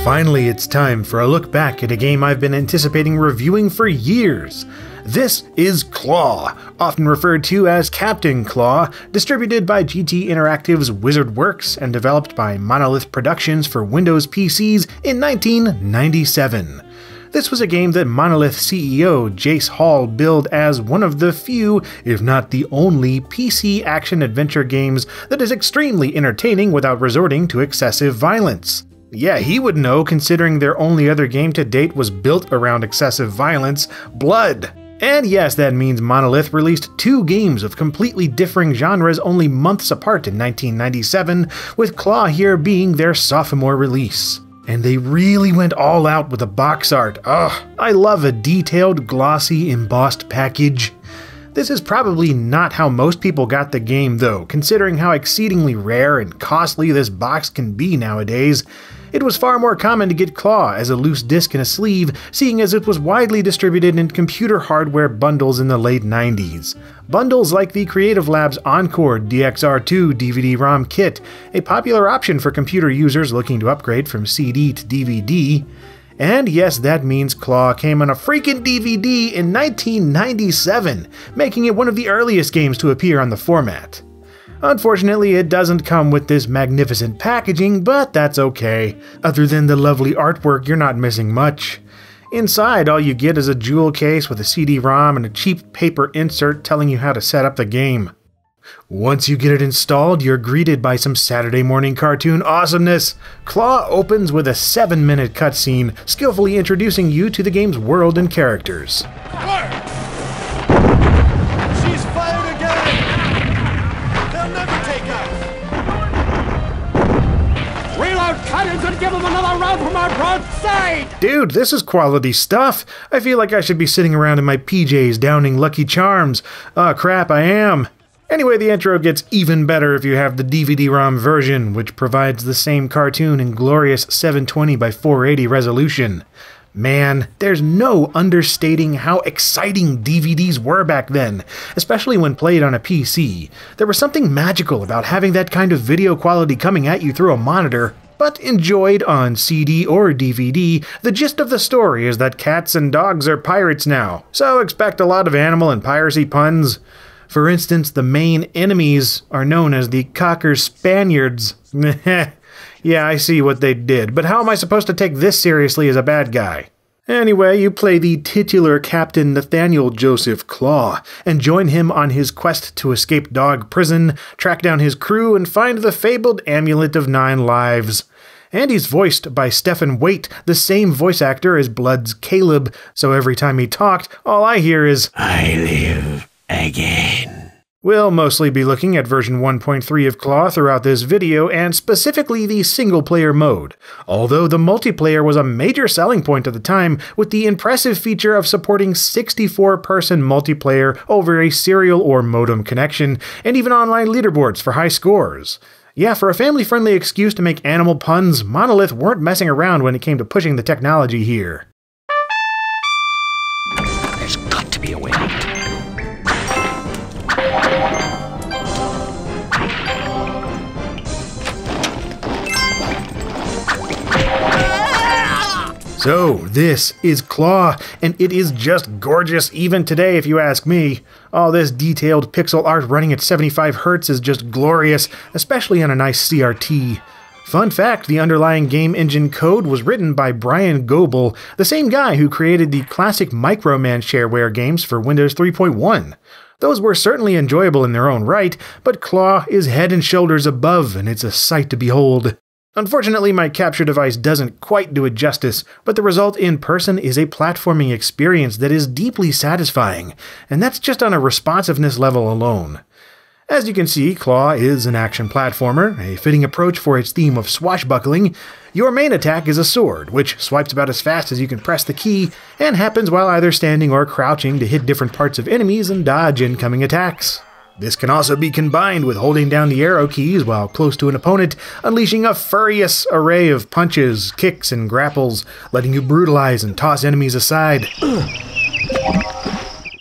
Finally, it's time for a look back at a game I've been anticipating reviewing for years. This is Claw, often referred to as Captain Claw, distributed by GT Interactive's Wizard Works and developed by Monolith Productions for Windows PCs in 1997. This was a game that Monolith CEO Jace Hall billed as one of the few, if not the only, PC action-adventure games that is extremely entertaining without resorting to excessive violence. Yeah, he would know, considering their only other game to date was built around excessive violence, Blood. And yes, that means Monolith released two games of completely differing genres only months apart in 1997, with Claw here being their sophomore release. And they really went all out with the box art. Ugh, I love a detailed, glossy, embossed package. This is probably not how most people got the game though, considering how exceedingly rare and costly this box can be nowadays. It was far more common to get Claw as a loose disc in a sleeve, seeing as it was widely distributed in computer hardware bundles in the late 90s. Bundles like the Creative Labs Encore DXR2 DVD-ROM kit, a popular option for computer users looking to upgrade from CD to DVD. And yes, that means Claw came on a freaking DVD in 1997, making it one of the earliest games to appear on the format. Unfortunately, it doesn't come with this magnificent packaging, but that's okay. Other than the lovely artwork, you're not missing much. Inside, all you get is a jewel case with a CD-ROM and a cheap paper insert telling you how to set up the game. Once you get it installed, you're greeted by some Saturday morning cartoon awesomeness. Claw opens with a 7-minute cutscene, skillfully introducing you to the game's world and characters. She's fired again! They'll never take her! Reload cannons and give them another round from our broadside! Dude, this is quality stuff. I feel like I should be sitting around in my PJs downing Lucky Charms. Aw, crap, I am. Anyway, the intro gets even better if you have the DVD-ROM version, which provides the same cartoon in glorious 720 by 480 resolution. Man, there's no understating how exciting DVDs were back then, especially when played on a PC. There was something magical about having that kind of video quality coming at you through a monitor. But enjoyed on CD or DVD, the gist of the story is that cats and dogs are pirates now, so expect a lot of animal and piracy puns. For instance, the main enemies are known as the Cocker Spaniards. Yeah, I see what they did, but how am I supposed to take this seriously as a bad guy? Anyway, you play the titular Captain Nathaniel Joseph Claw, and join him on his quest to escape dog prison, track down his crew, and find the fabled Amulet of 9 Lives. And he's voiced by Stephen Waite, the same voice actor as Blood's Caleb, so every time he talked, all I hear is, "I live again." We'll mostly be looking at version 1.3 of Claw throughout this video, and specifically the single-player mode, although the multiplayer was a major selling point at the time, with the impressive feature of supporting 64-person multiplayer over a serial or modem connection, and even online leaderboards for high scores. Yeah, for a family-friendly excuse to make animal puns, Monolith weren't messing around when it came to pushing the technology here. There's got to be a way out. So, this is Claw, and it is just gorgeous even today if you ask me. All this detailed pixel art running at 75 Hz is just glorious, especially on a nice CRT. Fun fact, the underlying game engine code was written by Brian Goebel, the same guy who created the classic Microman shareware games for Windows 3.1. Those were certainly enjoyable in their own right, but Claw is head and shoulders above, and it's a sight to behold. Unfortunately, my capture device doesn't quite do it justice, but the result in person is a platforming experience that is deeply satisfying, and that's just on a responsiveness level alone. As you can see, Claw is an action platformer, a fitting approach for its theme of swashbuckling. Your main attack is a sword, which swipes about as fast as you can press the key, and happens while either standing or crouching to hit different parts of enemies and dodge incoming attacks. This can also be combined with holding down the arrow keys while close to an opponent, unleashing a furious array of punches, kicks, and grapples, letting you brutalize and toss enemies aside.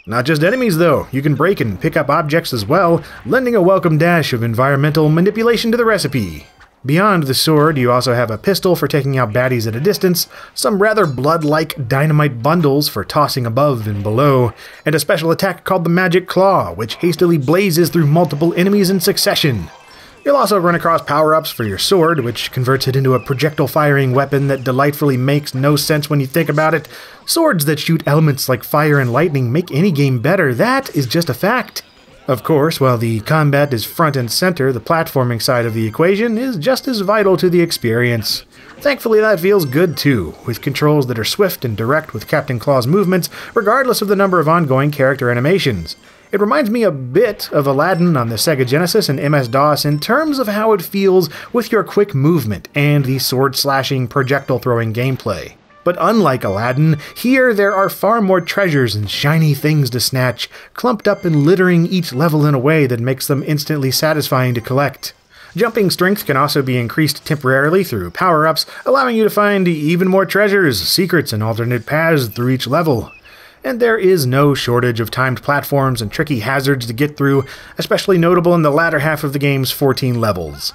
Not just enemies though, you can break and pick up objects as well, lending a welcome dash of environmental manipulation to the recipe. Beyond the sword, you also have a pistol for taking out baddies at a distance, some rather blood-like dynamite bundles for tossing above and below, and a special attack called the Magic Claw, which hastily blazes through multiple enemies in succession. You'll also run across power-ups for your sword, which converts it into a projectile-firing weapon that delightfully makes no sense when you think about it. Swords that shoot elements like fire and lightning make any game better, that is just a fact. Of course, while the combat is front and center, the platforming side of the equation is just as vital to the experience. Thankfully, that feels good too, with controls that are swift and direct with Captain Claw's movements, regardless of the number of ongoing character animations. It reminds me a bit of Aladdin on the Sega Genesis and MS-DOS in terms of how it feels with your quick movement and the sword-slashing, projectile-throwing gameplay. But unlike Aladdin, here there are far more treasures and shiny things to snatch, clumped up and littering each level in a way that makes them instantly satisfying to collect. Jumping strength can also be increased temporarily through power-ups, allowing you to find even more treasures, secrets, and alternate paths through each level. And there is no shortage of timed platforms and tricky hazards to get through, especially notable in the latter half of the game's 14 levels.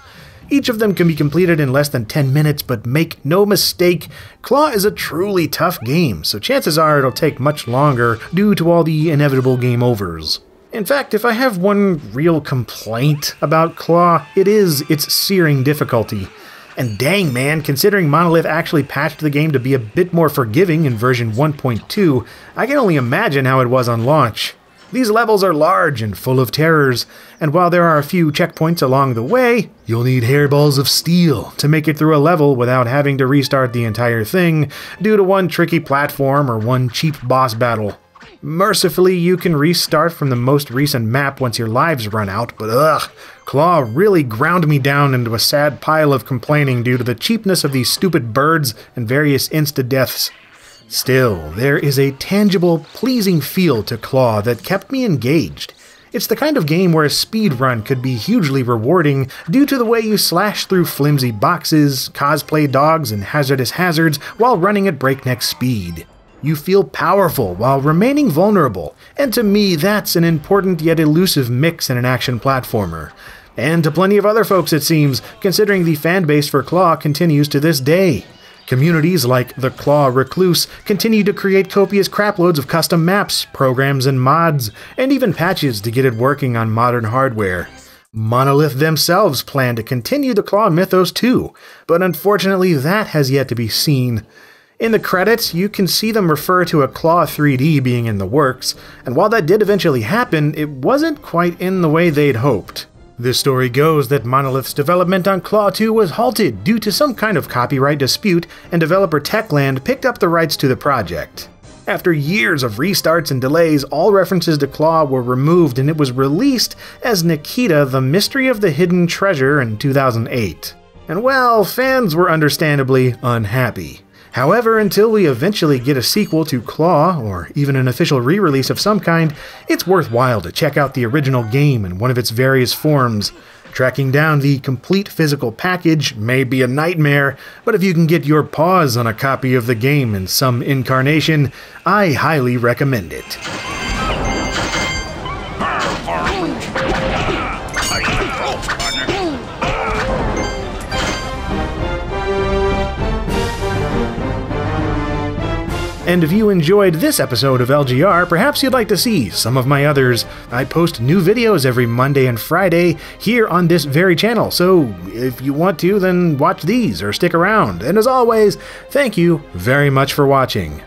Each of them can be completed in less than 10 minutes, but make no mistake, Claw is a truly tough game, so chances are it'll take much longer due to all the inevitable game overs. In fact, if I have one real complaint about Claw, it is its searing difficulty. And dang man, considering Monolith actually patched the game to be a bit more forgiving in version 1.2, I can only imagine how it was on launch. These levels are large and full of terrors, and while there are a few checkpoints along the way, you'll need hairballs of steel to make it through a level without having to restart the entire thing due to one tricky platform or one cheap boss battle. Mercifully, you can restart from the most recent map once your lives run out, but ugh, Claw really ground me down into a sad pile of complaining due to the cheapness of these stupid birds and various insta-deaths. Still, there is a tangible, pleasing feel to Claw that kept me engaged. It's the kind of game where a speedrun could be hugely rewarding due to the way you slash through flimsy boxes, cosplay dogs, and hazardous hazards while running at breakneck speed. You feel powerful while remaining vulnerable, and to me that's an important yet elusive mix in an action platformer. And to plenty of other folks it seems, considering the fanbase for Claw continues to this day. Communities like the Claw Recluse continue to create copious craploads of custom maps, programs, and mods, and even patches to get it working on modern hardware. Monolith themselves plan to continue the Claw mythos too, but unfortunately that has yet to be seen. In the credits, you can see them refer to a Claw 3D being in the works, and while that did eventually happen, it wasn't quite in the way they'd hoped. The story goes that Monolith's development on Claw 2 was halted due to some kind of copyright dispute, and developer Techland picked up the rights to the project. After years of restarts and delays, all references to Claw were removed and it was released as Nikita: The Mystery of the Hidden Treasure in 2008. And well, fans were understandably unhappy. However, until we eventually get a sequel to Claw, or even an official re-release of some kind, it's worthwhile to check out the original game in one of its various forms. Tracking down the complete physical package may be a nightmare, but if you can get your paws on a copy of the game in some incarnation, I highly recommend it. And if you enjoyed this episode of LGR, perhaps you'd like to see some of my others. I post new videos every Monday and Friday here on this very channel, so if you want to, then watch these or stick around. And as always, thank you very much for watching.